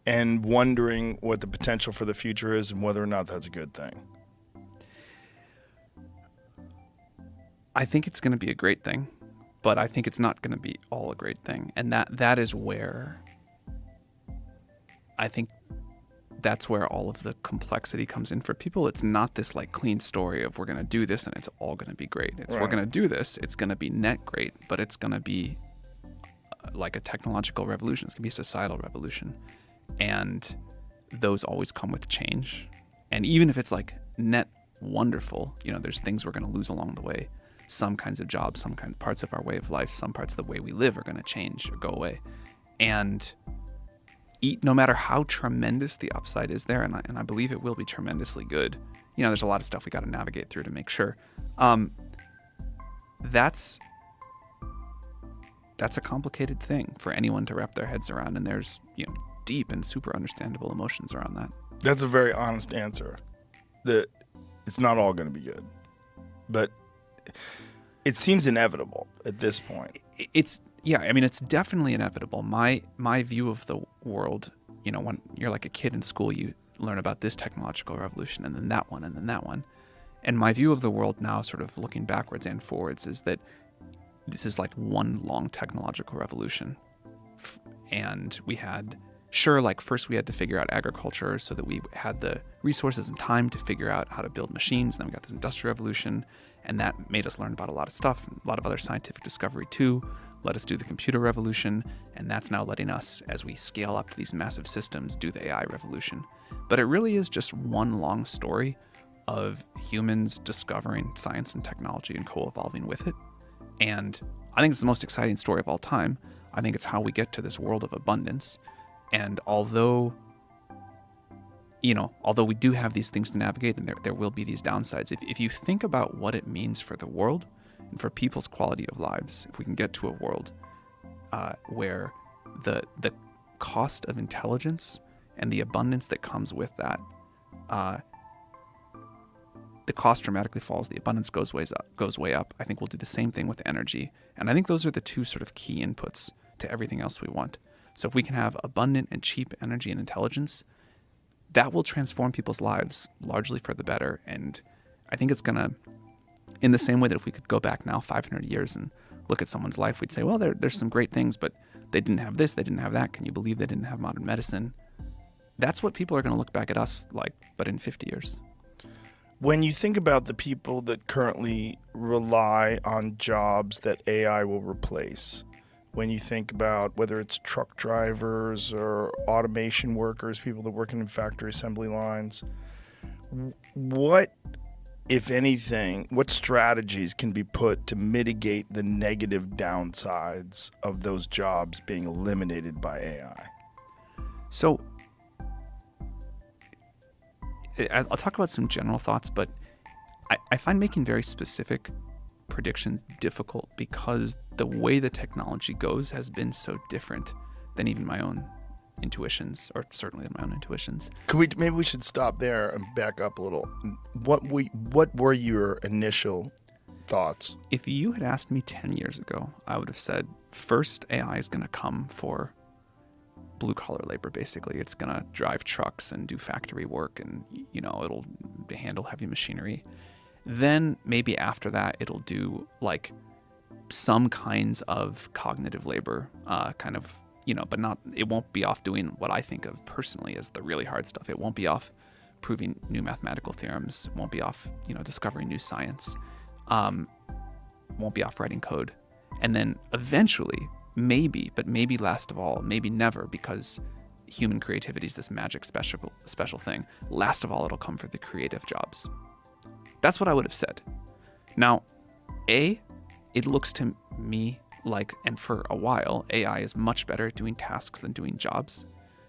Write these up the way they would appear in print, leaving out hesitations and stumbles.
and wondering what the potential for the future is and whether or not that's a good thing? I think it's going to be a great thing, but I think it's not going to be all a great thing. And that is where I think that's where all of the complexity comes in for people. It's not this like clean story of we're going to do this and it's all going to be great. It's We're going to do this. It's going to be net great, but it's going to be like a technological revolution. It's going to be a societal revolution. And those always come with change. And even if it's like net wonderful, there's things we're going to lose along the way. Some kinds of jobs, some kind of parts of our way of life, some parts of the way we live are going to change or go away. And no matter how tremendous the upside is there, and I believe it will be tremendously good. There's a lot of stuff we got to navigate through to make sure. That's a complicated thing for anyone to wrap their heads around, and there's deep and super understandable emotions around that. That's a very honest answer. That it's not all going to be good, but it seems inevitable at this point. It's definitely inevitable. My view of the world, when you're like a kid in school, you learn about this technological revolution and then that one and then that one. And my view of the world now, sort of looking backwards and forwards, is that this is like one long technological revolution. And we had, first we had to figure out agriculture so that we had the resources and time to figure out how to build machines. And then we got this industrial revolution, and that made us learn about a lot of stuff, a lot of other scientific discovery too. Let us do the computer revolution, and that's now letting us, as we scale up to these massive systems, do the AI revolution. But it really is just one long story of humans discovering science and technology and co-evolving with it. And I think it's the most exciting story of all time. I think it's how we get to this world of abundance. And although we do have these things to navigate, and there will be these downsides, if you think about what it means for the world, and for people's quality of lives, if we can get to a world where the cost of intelligence and the abundance that comes with that, the cost dramatically falls, the abundance goes way up. I think we'll do the same thing with energy. And I think those are the two sort of key inputs to everything else we want. So if we can have abundant and cheap energy and intelligence, that will transform people's lives largely for the better. And I think it's going to, in the same way that if we could go back now 500 years and look at someone's life, we'd say, well, there's some great things, but they didn't have this, they didn't have that. Can you believe they didn't have modern medicine? That's what people are going to look back at us like, but in 50 years. When you think about the people that currently rely on jobs that AI will replace, when you think about whether it's truck drivers or automation workers, people that work in factory assembly lines, what, if anything, what strategies can be put to mitigate the negative downsides of those jobs being eliminated by AI? So I'll talk about some general thoughts, but I find making very specific predictions difficult because the way the technology goes has been so different than even my own intuitions, or certainly my own intuitions. Maybe we should stop there and back up a little. What were your initial thoughts? If you had asked me 10 years ago, I would have said, first, AI is going to come for blue-collar labor, basically. It's going to drive trucks and do factory work, and, it'll handle heavy machinery. Then maybe after that, it'll do, like, some kinds of cognitive labor, but it won't be off doing what I think of personally as the really hard stuff. It won't be off proving new mathematical theorems, won't be off, discovering new science, won't be off writing code. And then eventually, maybe last of all, maybe never, because human creativity is this magic special thing. Last of all, it'll come for the creative jobs. That's what I would have said. Now, it looks to me like, and for a while, AI is much better at doing tasks than doing jobs.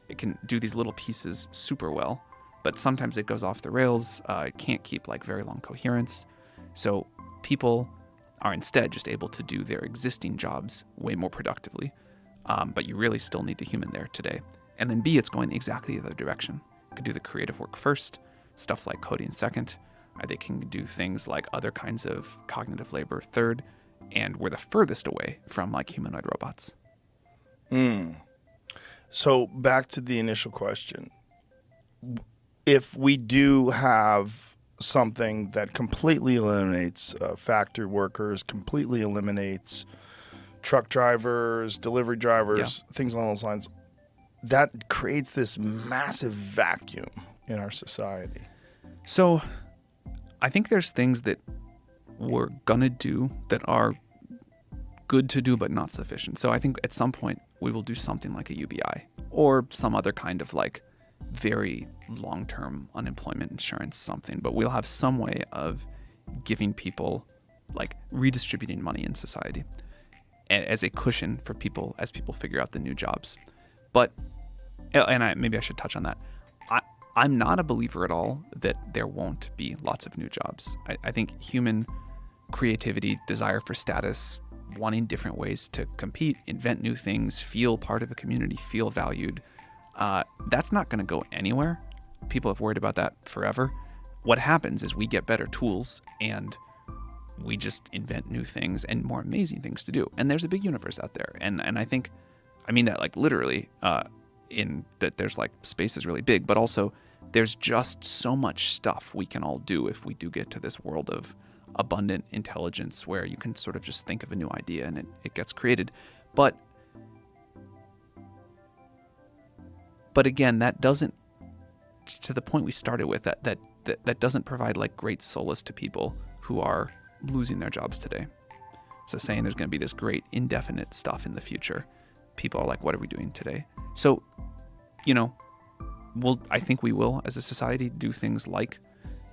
It can do these little pieces super well, but sometimes it goes off the rails. It can't keep like very long coherence. So people are instead just able to do their existing jobs way more productively. But you really still need the human there today. And then B, it's going exactly the other direction. It can do the creative work first, stuff like coding second. They can do things like other kinds of cognitive labor third, and we're the furthest away from like humanoid robots. So back to the initial question. If we do have something that completely eliminates factory workers, completely eliminates truck drivers, delivery Yeah. drivers, things along those lines, that creates this massive vacuum in our society. So I think there's things that we're going to do that are good to do but not sufficient. So I think at some point we will do something like a UBI or some other kind of like very long-term unemployment insurance something, but we'll have some way of giving people, like redistributing money in society as a cushion for people as people figure out the new jobs. But maybe I should touch on that. I'm not a believer at all that there won't be lots of new jobs. I think human creativity, desire for status, wanting different ways to compete, invent new things, feel part of a community, feel valued, that's not going to go anywhere. People have worried about that forever. What happens is we get better tools and we just invent new things and more amazing things to do. And there's a big universe out there. And I think, I mean that like literally, in that there's like space is really big, but also there's just so much stuff we can all do if we do get to this world of abundant intelligence where you can sort of just think of a new idea and it gets created. But again, that doesn't, to the point we started with, that doesn't provide like great solace to people who are losing their jobs today. So saying there's going to be this great indefinite stuff in the future, people are like, what are we doing today? So, I think we will as a society do things like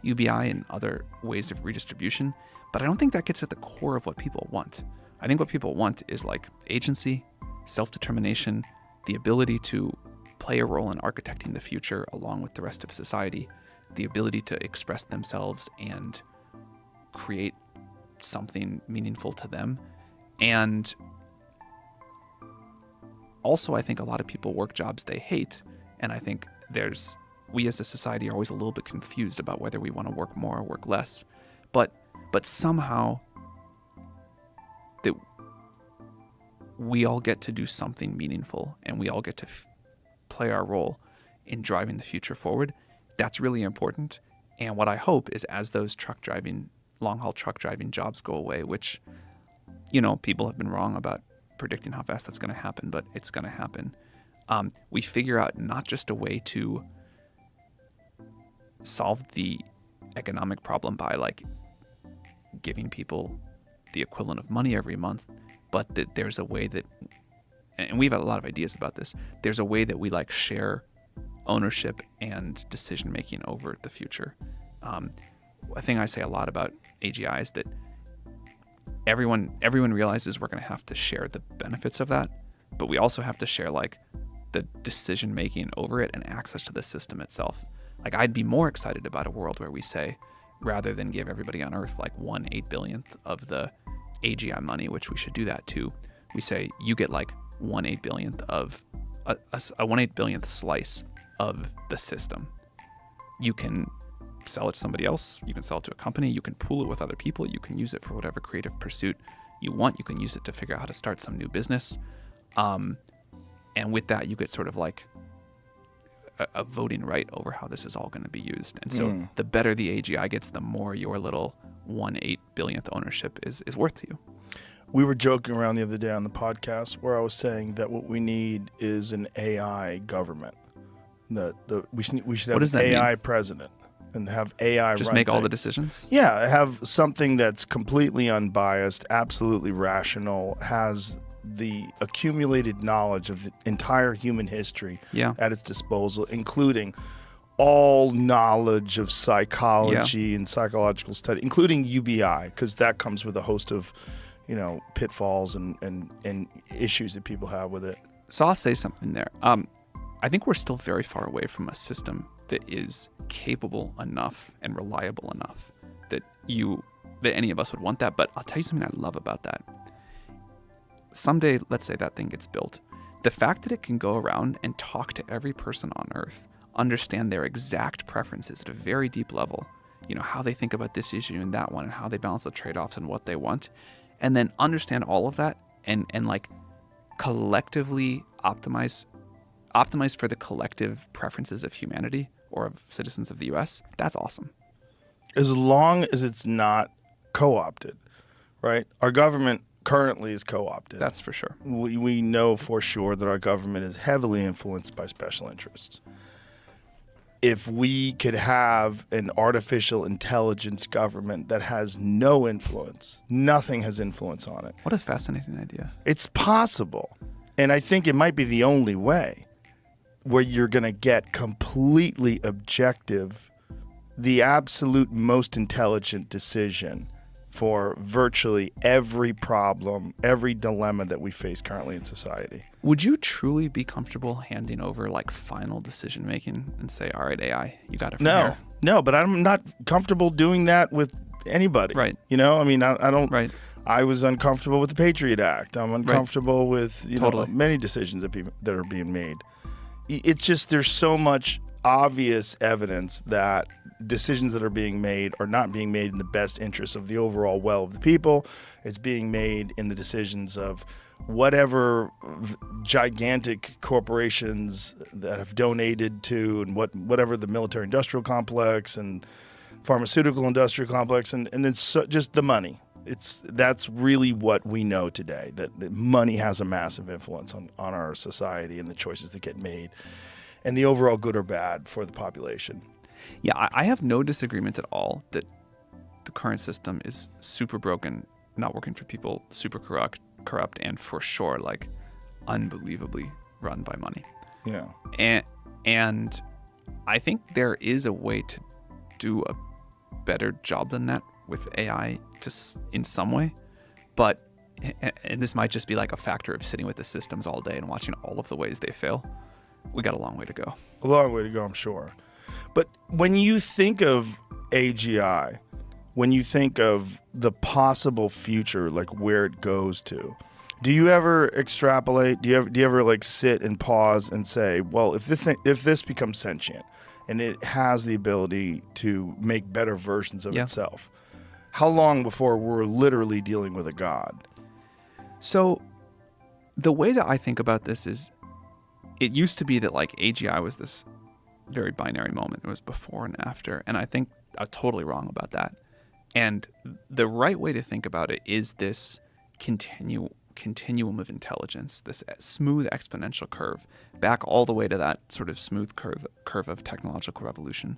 UBI and other ways of redistribution, but I don't think that gets at the core of what people want. I think what people want is like agency, self-determination, the ability to play a role in architecting the future along with the rest of society, the ability to express themselves and create something meaningful to them. And also, I think a lot of people work jobs they hate, and I think we as a society are always a little bit confused about whether we want to work more or work less. But somehow that we all get to do something meaningful and we all get to play our role in driving the future forward. That's really important. And what I hope is as those long-haul truck driving jobs go away, which, people have been wrong about predicting how fast that's going to happen, but it's going to happen. We figure out not just a way to solve the economic problem by like giving people the equivalent of money every month, but that there's a way that, and we have a lot of ideas about this, there's a way that we like share ownership and decision making over the future. A thing I say a lot about AGI is that everyone realizes we're going to have to share the benefits of that, but we also have to share like the decision making over it and access to the system itself. Like I'd be more excited about a world where we say, rather than give everybody on Earth like 1/8 billionth of the AGI money, which we should do that too, we say you get like 1/8 billionth of a 1/8 billionth slice of the system. You can sell it to somebody else, you can sell it to a company, you can pool it with other people, you can use it for whatever creative pursuit you want, you can use it to figure out how to start some new business. And with that, you get sort of like a voting right over how this is all going to be used. And so the better the AGI gets, the more your little 1/8 billionth ownership is worth to you. We were joking around the other day on the podcast where I was saying that what we need is an AI government. We should have an AI president and have AI just run make things. All the decisions. Yeah, have something that's completely unbiased, absolutely rational, has the accumulated knowledge of the entire human history at its disposal, including all knowledge of psychology and psychological study, including UBI, because that comes with a host of, pitfalls and issues that people have with it. So I'll say something there. I think we're still very far away from a system that is capable enough and reliable enough that any of us would want that. But I'll tell you something I love about that. Someday, let's say that thing gets built. The fact that it can go around and talk to every person on Earth, understand their exact preferences at a very deep level, how they think about this issue and that one and how they balance the trade-offs and what they want, and then understand all of that and like collectively optimize optimized for the collective preferences of humanity or of citizens of the US, that's awesome. As long as it's not co-opted, right? Our government currently is co-opted. That's for sure. We know for sure that our government is heavily influenced by special interests. If we could have an artificial intelligence government that has no influence, nothing has influence on it. What a fascinating idea. It's possible. And I think it might be the only way where you're going to get completely objective, the absolute most intelligent decision for virtually every problem, every dilemma that we face currently in society. Would you truly be comfortable handing over like final decision making and say, all right, AI, you got it from here? No, but I'm not comfortable doing that with anybody. Right. You know, I mean, I don't. Right. I was uncomfortable with the Patriot Act. I'm uncomfortable with Totally. many decisions that are being made. It's just there's so much obvious evidence that decisions that are being made are not being made in the best interest of the overall well of the people. It's being made in the decisions of whatever gigantic corporations that have donated to and whatever the military industrial complex and pharmaceutical industrial complex and then just the money. That's really what we know today, that money has a massive influence on our society and the choices that get made and the overall good or bad for the population. Yeah, I have no disagreement at all that the current system is super broken, not working for people, super corrupt, and for sure, like, unbelievably run by money. Yeah. And I think there is a way to do a better job than that with AI in some way, but and this might just be like a factor of sitting with the systems all day and watching all of the ways they fail. We got a long way to go. A long way to go, I'm sure. But when you think of AGI, when you think of the possible future, like where it goes to, do you ever extrapolate? Do you ever like sit and pause and say, well, if this becomes sentient and it has the ability to make better versions of itself, how long before we're literally dealing with a god? So the way that I think about this is, it used to be that like AGI was this very binary moment. It was before and after. And I think I was totally wrong about that. And the right way to think about it is this continuum of intelligence, this smooth exponential curve, back all the way to that sort of smooth curve of technological revolution.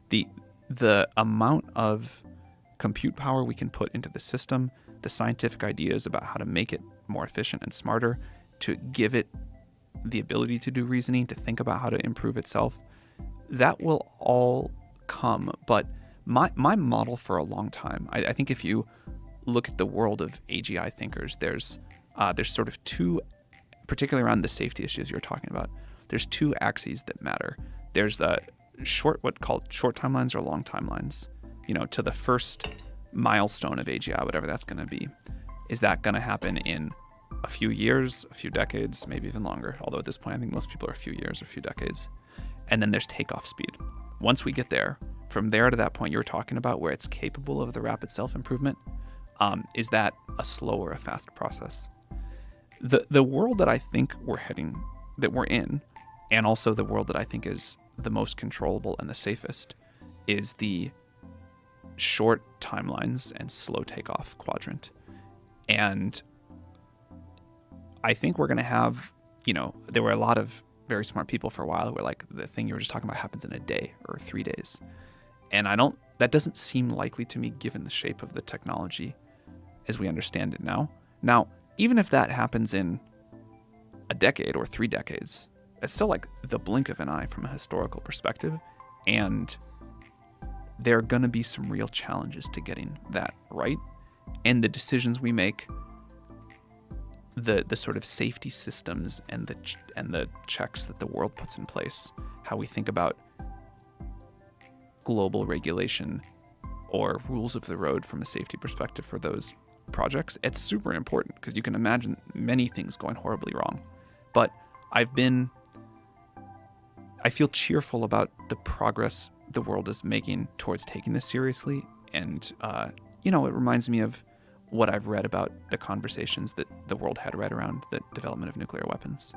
The amount of compute power we can put into the system, the scientific ideas about how to make it more efficient and smarter, to give it the ability to do reasoning, to think about how to improve itself, that will all come. But my model for a long time, I think if you look at the world of AGI thinkers, there's sort of two, particularly around the safety issues you're talking about, there's two axes that matter. There's the what called short timelines or long timelines, to the first milestone of AGI, whatever that's going to be. Is that going to happen in a few years, a few decades, maybe even longer? Although at this point, I think most people are a few years or a few decades. And then there's takeoff speed. Once we get there, from there to that point you were talking about where it's capable of the rapid self-improvement, is that a slow or a fast process? The world that I think we're in, and also the world that I think is the most controllable and the safest, is the short timelines and slow takeoff quadrant. And I think we're going to have, there were a lot of very smart people for a while who were like, the thing you were just talking about happens in a day or 3 days. And that doesn't seem likely to me given the shape of the technology as we understand it now. Now, even if that happens in a decade or 3 decades, it's still like the blink of an eye from a historical perspective. And there are going to be some real challenges to getting that right. And the decisions we make, the sort of safety systems and the checks that the world puts in place, how we think about global regulation or rules of the road from a safety perspective for those projects, it's super important because you can imagine many things going horribly wrong. But I feel cheerful about the progress the world is making towards taking this seriously. And, it reminds me of what I've read about the conversations that the world had right around the development of nuclear weapons.